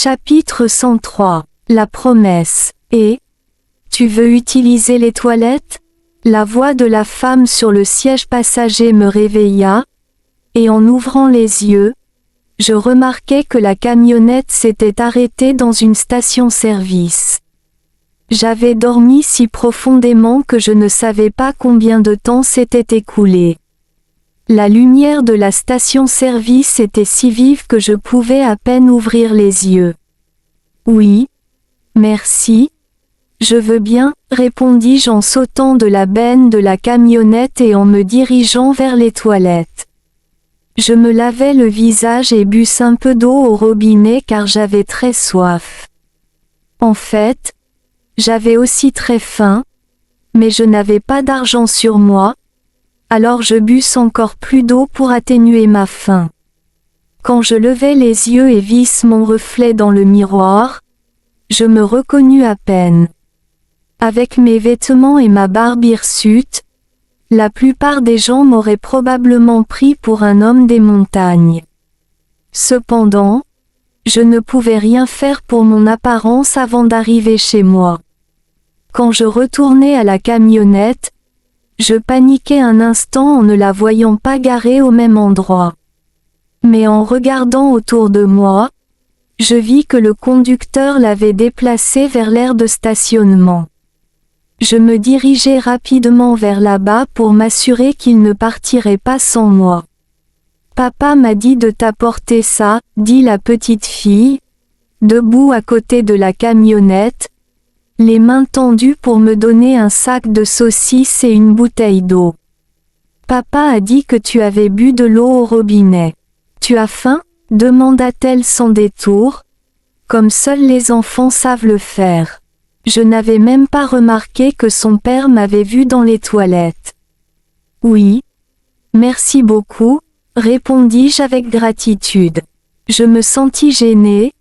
Chapitre 103. La promesse. Et tu veux utiliser les toilettes? La voix de la femme sur le siège passager me réveilla, et en ouvrant les yeux, je remarquai que la camionnette s'était arrêtée dans une station-service. J'avais dormi si profondément que je ne savais pas combien de temps s'était écoulé. La lumière de la station-service était si vive que je pouvais à peine ouvrir les yeux. Oui, merci. Je veux bien, répondis-je en sautant de la benne de la camionnette et en me dirigeant vers les toilettes. Je me lavai le visage et bus un peu d'eau au robinet car j'avais très soif. En fait, j'avais aussi très faim, mais je n'avais pas d'argent sur moi, alors je bus encore plus d'eau pour atténuer ma faim. Quand je levai les yeux et vis mon reflet dans le miroir, je me reconnus à peine. Avec mes vêtements et ma barbe hirsute, la plupart des gens m'auraient probablement pris pour un homme des montagnes. Cependant, je ne pouvais rien faire pour mon apparence avant d'arriver chez moi. Quand je retournai à la camionnette, je paniquai un instant en ne la voyant pas garée au même endroit. Mais en regardant autour de moi, je vis que le conducteur l'avait déplacée vers l'aire de stationnement. Je me dirigeai rapidement vers là-bas pour m'assurer qu'il ne partirait pas sans moi. « Papa m'a dit de t'apporter ça, » dit la petite fille, debout à côté de la camionnette, les mains tendues pour me donner un sac de saucisses et une bouteille d'eau. « Papa a dit que tu avais bu de l'eau au robinet. Tu as faim? Demanda-t-elle sans détour, comme seuls les enfants savent le faire. Je n'avais même pas remarqué que son père m'avait vu dans les toilettes. Oui. Merci beaucoup, répondis-je avec gratitude. Je me sentis gênée,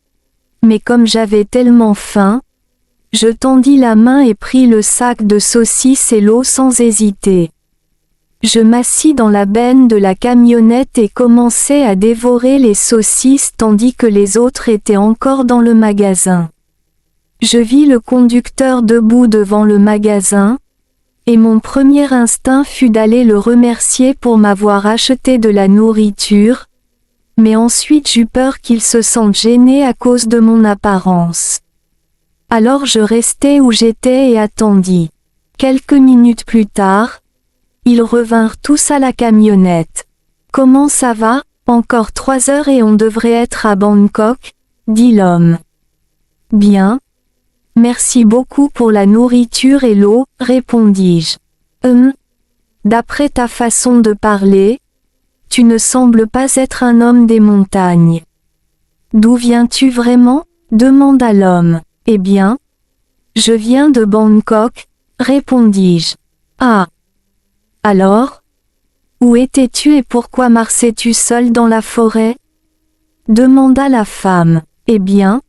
mais comme j'avais tellement faim, je tendis la main et pris le sac de saucisses et l'eau sans hésiter. Je m'assis dans la benne de la camionnette et commençai à dévorer les saucisses tandis que les autres étaient encore dans le magasin. Je vis le conducteur debout devant le magasin, et mon premier instinct fut d'aller le remercier pour m'avoir acheté de la nourriture, mais ensuite j'eus peur qu'il se sente gêné à cause de mon apparence. Alors je restai où j'étais et attendis. Quelques minutes plus tard, ils revinrent tous à la camionnette. « Comment ça va? Encore 3 heures et on devrait être à Bangkok ?» dit l'homme. « Bien. Merci beaucoup pour la nourriture et l'eau, répondis-je. D'après ta façon de parler, tu ne sembles pas être un homme des montagnes. D'où viens-tu vraiment? Demanda l'homme. Eh bien, je viens de Bangkok, répondis-je. Ah. Alors? Où étais-tu et pourquoi marchais-tu seul dans la forêt? Demanda la femme. Eh bien,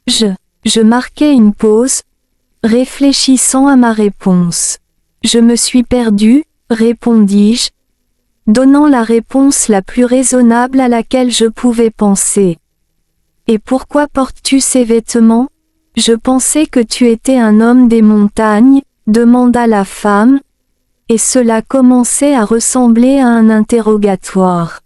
je marquai une pause, réfléchissant à ma réponse. Je me suis perdu, répondis-je, donnant la réponse la plus raisonnable à laquelle je pouvais penser. Et pourquoi portes-tu ces vêtements? Je pensais que tu étais un homme des montagnes, demanda la femme, et cela commençait à ressembler à un interrogatoire.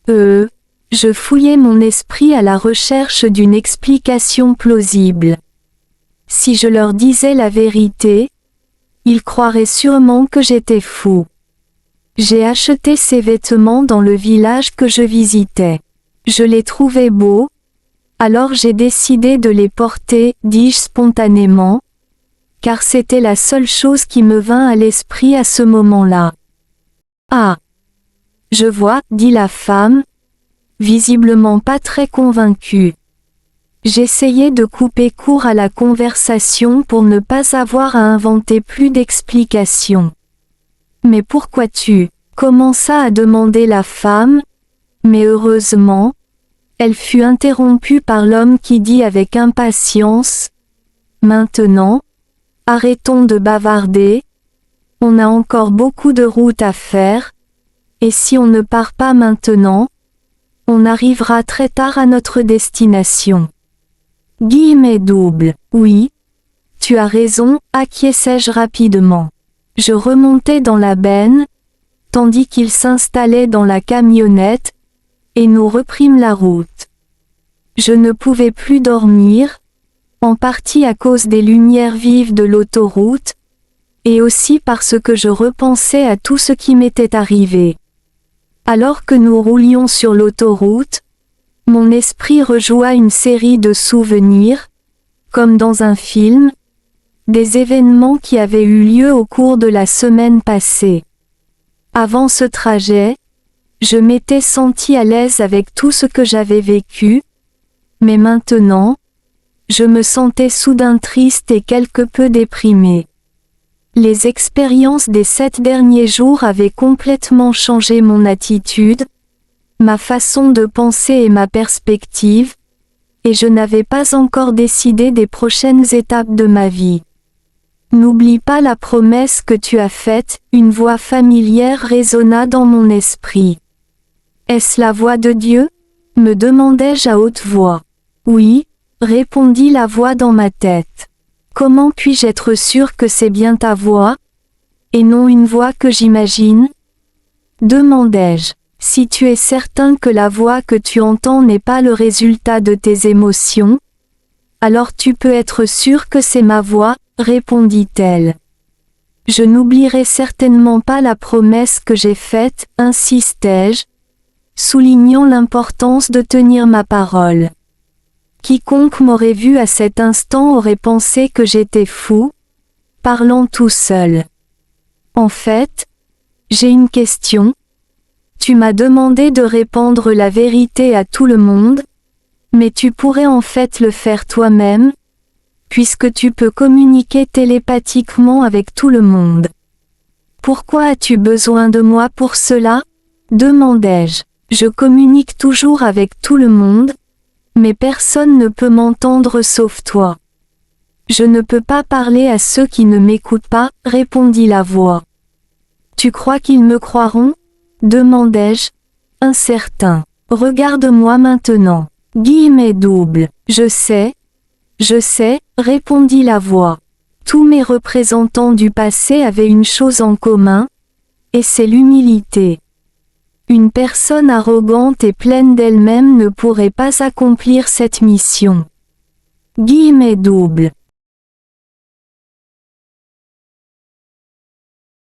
Je fouillais mon esprit à la recherche d'une explication plausible. Si je leur disais la vérité, ils croiraient sûrement que j'étais fou. J'ai acheté ces vêtements dans le village que je visitais. Je les trouvais beaux, alors j'ai décidé de les porter, dis-je spontanément, car c'était la seule chose qui me vint à l'esprit à ce moment-là. Ah! Je vois, dit la femme, visiblement pas très convaincue. J'essayais de couper court à la conversation pour ne pas avoir à inventer plus d'explications. Mais pourquoi tu commença à demander la femme, mais heureusement, elle fut interrompue par l'homme qui dit avec impatience, « Maintenant, arrêtons de bavarder, on a encore beaucoup de route à faire, et si on ne part pas maintenant, on arrivera très tard à notre destination. Guillemets double. Oui. Tu as raison, acquiesçai-je rapidement. Je remontai dans la benne, tandis qu'il s'installait dans la camionnette, et nous reprîmes la route. Je ne pouvais plus dormir, en partie à cause des lumières vives de l'autoroute, et aussi parce que je repensais à tout ce qui m'était arrivé. Alors que nous roulions sur l'autoroute, mon esprit rejoua une série de souvenirs, comme dans un film, des événements qui avaient eu lieu au cours de la semaine passée. Avant ce trajet, je m'étais senti à l'aise avec tout ce que j'avais vécu, mais maintenant, je me sentais soudain triste et quelque peu déprimé. Les expériences des 7 derniers jours avaient complètement changé mon attitude, ma façon de penser et ma perspective, et je n'avais pas encore décidé des prochaines étapes de ma vie. N'oublie pas la promesse que tu as faite, une voix familière résonna dans mon esprit. Est-ce la voix de Dieu? Me demandai-je à haute voix. Oui, répondit la voix dans ma tête. Comment puis-je être sûr que c'est bien ta voix, et non une voix que j'imagine? Demandai-je. Si tu es certain que la voix que tu entends n'est pas le résultat de tes émotions, alors tu peux être sûr que c'est ma voix, répondit-elle. Je n'oublierai certainement pas la promesse que j'ai faite, insistai-je, soulignant l'importance de tenir ma parole. Quiconque m'aurait vu à cet instant aurait pensé que j'étais fou, parlant tout seul. En fait, j'ai une question. Tu m'as demandé de répandre la vérité à tout le monde, mais tu pourrais en fait le faire toi-même, puisque tu peux communiquer télépathiquement avec tout le monde. Pourquoi as-tu besoin de moi pour cela? Demandai-je. Je communique toujours avec tout le monde, mais personne ne peut m'entendre sauf toi. Je ne peux pas parler à ceux qui ne m'écoutent pas, répondit la voix. Tu crois qu'ils me croiront? Demandai-je, incertain. Regarde-moi maintenant. Guillemets double. Je sais, répondit la voix. Tous mes représentants du passé avaient une chose en commun, et c'est l'humilité. Une personne arrogante et pleine d'elle-même ne pourrait pas accomplir cette mission. Guillemets double.